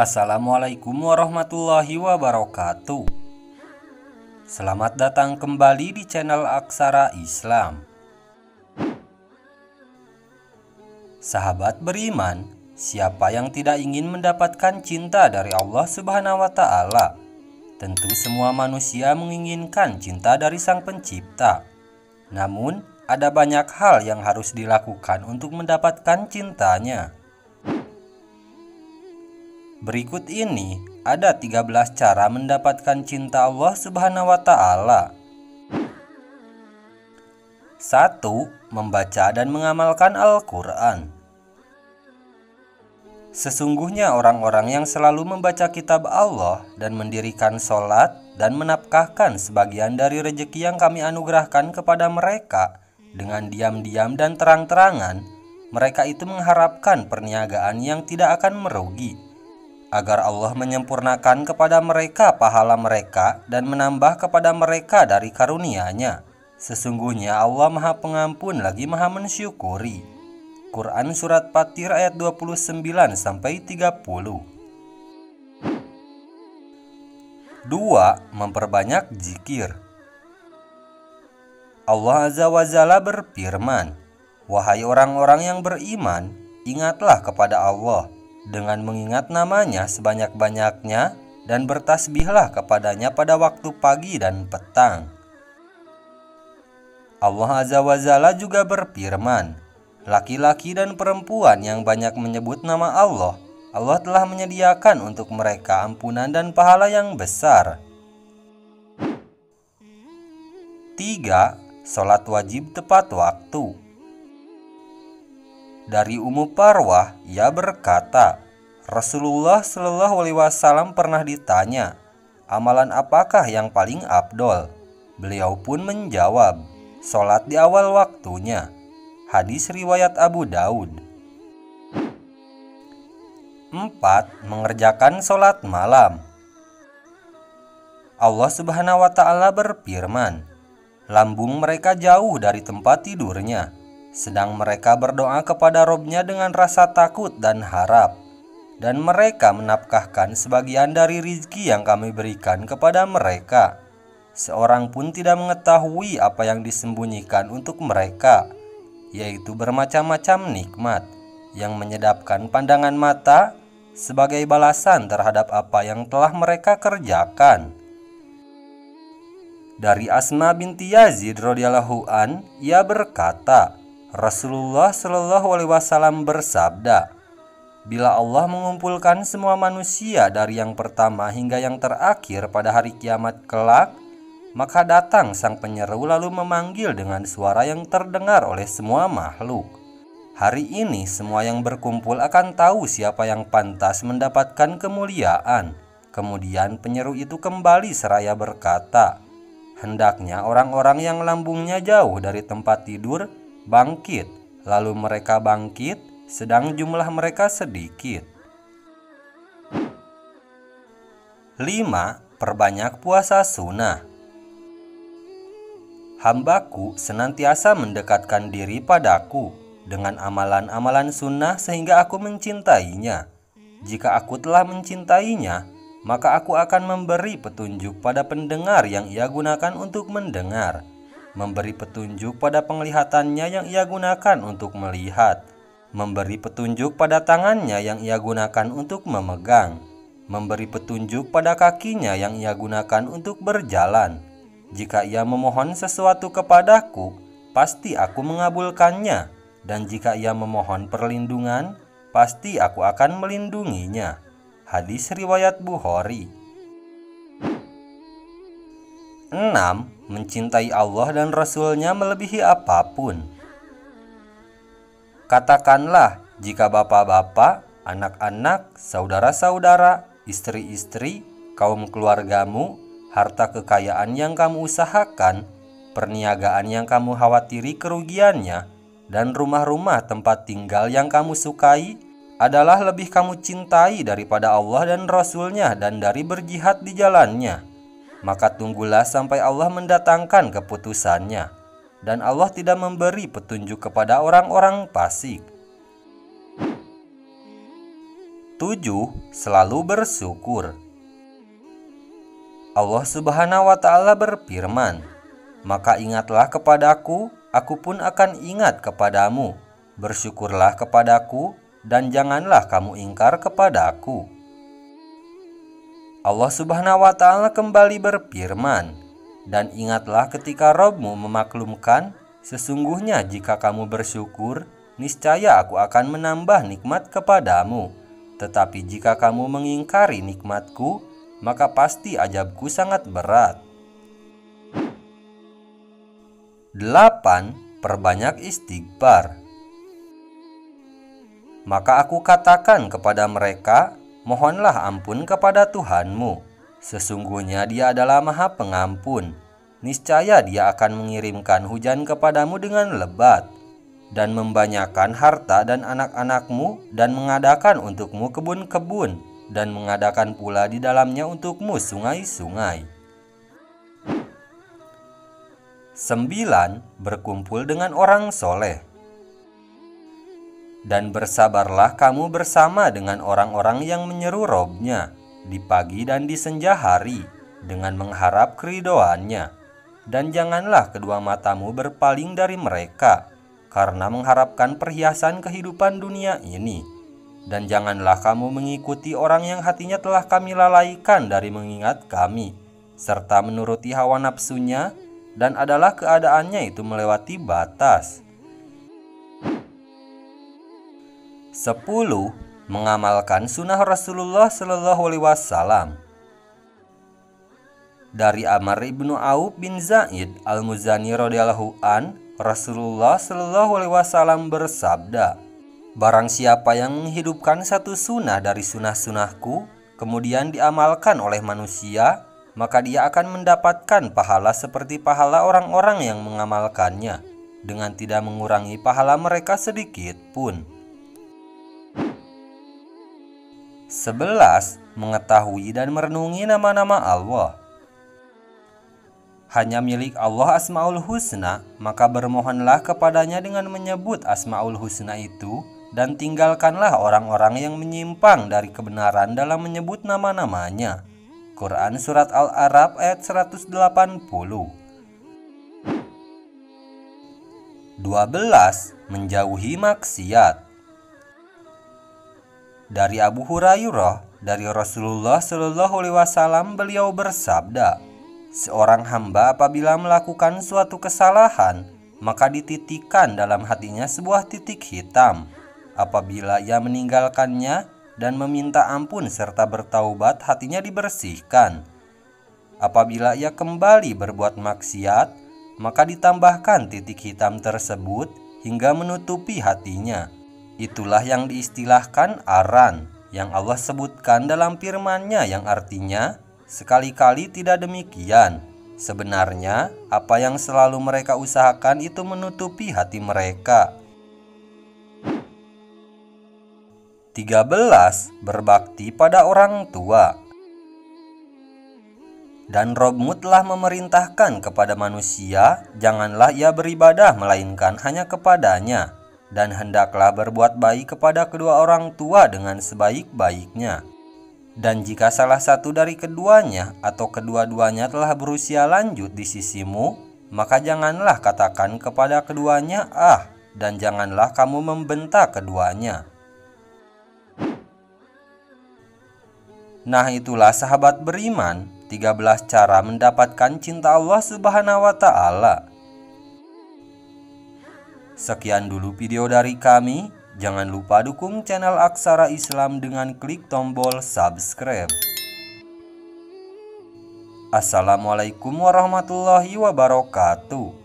Assalamualaikum warahmatullahi wabarakatuh. Selamat datang kembali di channel Aksara Islam. Sahabat beriman, siapa yang tidak ingin mendapatkan cinta dari Allah Subhanahu wa Ta'ala? Tentu semua manusia menginginkan cinta dari Sang Pencipta. Namun, ada banyak hal yang harus dilakukan untuk mendapatkan cintanya. Berikut ini ada 13 cara mendapatkan cinta Allah Subhanahu wa Ta'ala. 1. Membaca dan mengamalkan Al-Quran. Sesungguhnya orang-orang yang selalu membaca kitab Allah dan mendirikan sholat dan menafkahkan sebagian dari rezeki yang kami anugerahkan kepada mereka dengan diam-diam dan terang-terangan, mereka itu mengharapkan perniagaan yang tidak akan merugi, agar Allah menyempurnakan kepada mereka pahala mereka dan menambah kepada mereka dari karunia-Nya. Sesungguhnya Allah Maha Pengampun lagi Maha Mensyukuri. Quran Surat Fatir ayat 29-30. 2. Memperbanyak zikir. Allah Azza wa Jalla berfirman, "Wahai orang-orang yang beriman, ingatlah kepada Allah dengan mengingat namanya sebanyak-banyaknya dan bertasbihlah kepadanya pada waktu pagi dan petang." Allah Azza wa Jalla juga berfirman, "Laki-laki dan perempuan yang banyak menyebut nama Allah, Allah telah menyediakan untuk mereka ampunan dan pahala yang besar." 3. Salat wajib tepat waktu. Dari Ummu Parwah, ia berkata, Rasulullah Shallallahu Alaihi Wasallam pernah ditanya, amalan apakah yang paling afdol? Beliau pun menjawab, sholat di awal waktunya. Hadis riwayat Abu Daud. 4. Mengerjakan sholat malam. Allah Subhanahu wa Ta'ala berfirman, lambung mereka jauh dari tempat tidurnya, sedang mereka berdoa kepada Robnya dengan rasa takut dan harap, dan mereka menafkahkan sebagian dari rizki yang kami berikan kepada mereka. Seorang pun tidak mengetahui apa yang disembunyikan untuk mereka, yaitu bermacam-macam nikmat yang menyedapkan pandangan mata sebagai balasan terhadap apa yang telah mereka kerjakan. Dari Asma binti Yazid radhiyallahu an, ia berkata, Rasulullah Shallallahu Alaihi Wasallam bersabda, bila Allah mengumpulkan semua manusia dari yang pertama hingga yang terakhir pada hari kiamat kelak, maka datang sang penyeru lalu memanggil dengan suara yang terdengar oleh semua makhluk. Hari ini semua yang berkumpul akan tahu siapa yang pantas mendapatkan kemuliaan. Kemudian penyeru itu kembali seraya berkata, hendaknya orang-orang yang lambungnya jauh dari tempat tidur bangkit, lalu mereka bangkit, sedang jumlah mereka sedikit. 5. Perbanyak puasa sunnah. Hambaku senantiasa mendekatkan diri padaku dengan amalan-amalan sunnah sehingga aku mencintainya. Jika aku telah mencintainya, maka aku akan memberi petunjuk pada pendengar yang ia gunakan untuk mendengar, memberi petunjuk pada penglihatannya yang ia gunakan untuk melihat, memberi petunjuk pada tangannya yang ia gunakan untuk memegang, memberi petunjuk pada kakinya yang ia gunakan untuk berjalan. Jika ia memohon sesuatu kepadaku, pasti aku mengabulkannya, dan jika ia memohon perlindungan, pasti aku akan melindunginya. Hadis riwayat Bukhari. 6. Mencintai Allah dan Rasul-Nya melebihi apapun. Katakanlah, jika bapak-bapak, anak-anak, saudara-saudara, istri-istri, kaum keluargamu, harta kekayaan yang kamu usahakan, perniagaan yang kamu khawatiri kerugiannya, dan rumah-rumah tempat tinggal yang kamu sukai adalah lebih kamu cintai daripada Allah dan Rasul-Nya dan dari berjihad di jalannya, maka tunggulah sampai Allah mendatangkan keputusannya, dan Allah tidak memberi petunjuk kepada orang-orang fasik. 7. Selalu bersyukur. Allah Subhanahu wa Ta'ala berfirman, "Maka ingatlah kepadaku, aku pun akan ingat kepadamu. Bersyukurlah kepadaku, dan janganlah kamu ingkar kepadaku." Allah Subhanahu wa Ta'ala kembali berfirman, "Dan ingatlah ketika Rabb-Mu memaklumkan, sesungguhnya jika kamu bersyukur, niscaya aku akan menambah nikmat kepadamu. Tetapi jika kamu mengingkari nikmatku, maka pasti azabku sangat berat." 8. Perbanyak istighfar. Maka aku katakan kepada mereka, "Mohonlah ampun kepada Tuhanmu. Sesungguhnya Dia adalah Maha Pengampun. Niscaya Dia akan mengirimkan hujan kepadamu dengan lebat, dan membanyakkan harta dan anak-anakmu, dan mengadakan untukmu kebun-kebun, dan mengadakan pula di dalamnya untukmu sungai-sungai." 9. Berkumpul dengan orang soleh. Dan bersabarlah kamu bersama dengan orang-orang yang menyeru Robnya di pagi dan di senja hari dengan mengharap keridhoannya. Dan janganlah kedua matamu berpaling dari mereka karena mengharapkan perhiasan kehidupan dunia ini. Dan janganlah kamu mengikuti orang yang hatinya telah kami lalaikan dari mengingat kami, serta menuruti hawa nafsunya, dan adalah keadaannya itu melewati batas. 10. Mengamalkan sunnah Rasulullah Shallallahu Alaihi Wasallam. Dari Amr ibnu Auf bin Zaid al-Muzani radhiyallahu an, Rasulullah Shallallahu Alaihi Wasallam bersabda, "Barang siapa yang menghidupkan satu sunnah dari sunnah-sunnahku, kemudian diamalkan oleh manusia, maka dia akan mendapatkan pahala seperti pahala orang-orang yang mengamalkannya, dengan tidak mengurangi pahala mereka sedikit pun." 11. Mengetahui dan merenungi nama-nama Allah. Hanya milik Allah Asmaul Husna, maka bermohonlah kepadanya dengan menyebut Asmaul Husna itu, dan tinggalkanlah orang-orang yang menyimpang dari kebenaran dalam menyebut nama-namanya. Quran Surat Al-A'raf ayat 180. 12. Menjauhi maksiat. Dari Abu Hurairah dari Rasulullah Shallallahu Alaihi Wasallam, beliau bersabda, "Seorang hamba apabila melakukan suatu kesalahan, maka dititikkan dalam hatinya sebuah titik hitam. Apabila ia meninggalkannya dan meminta ampun serta bertaubat, hatinya dibersihkan. Apabila ia kembali berbuat maksiat, maka ditambahkan titik hitam tersebut hingga menutupi hatinya. Itulah yang diistilahkan aran, yang Allah sebutkan dalam firman-Nya yang artinya, sekali-kali tidak demikian. Sebenarnya, apa yang selalu mereka usahakan itu menutupi hati mereka." 13. Berbakti pada orang tua. Dan Rabb-Mu telah memerintahkan kepada manusia, janganlah ia beribadah melainkan hanya kepadanya, dan hendaklah berbuat baik kepada kedua orang tua dengan sebaik-baiknya. Dan jika salah satu dari keduanya atau kedua-duanya telah berusia lanjut di sisimu, maka janganlah katakan kepada keduanya "ah", dan janganlah kamu membentak keduanya. Nah, itulah sahabat beriman, 13 cara mendapatkan cinta Allah Subhanahu wa Ta'ala. Sekian dulu video dari kami. Jangan lupa dukung channel Aksara Islam dengan klik tombol subscribe. Assalamualaikum warahmatullahi wabarakatuh.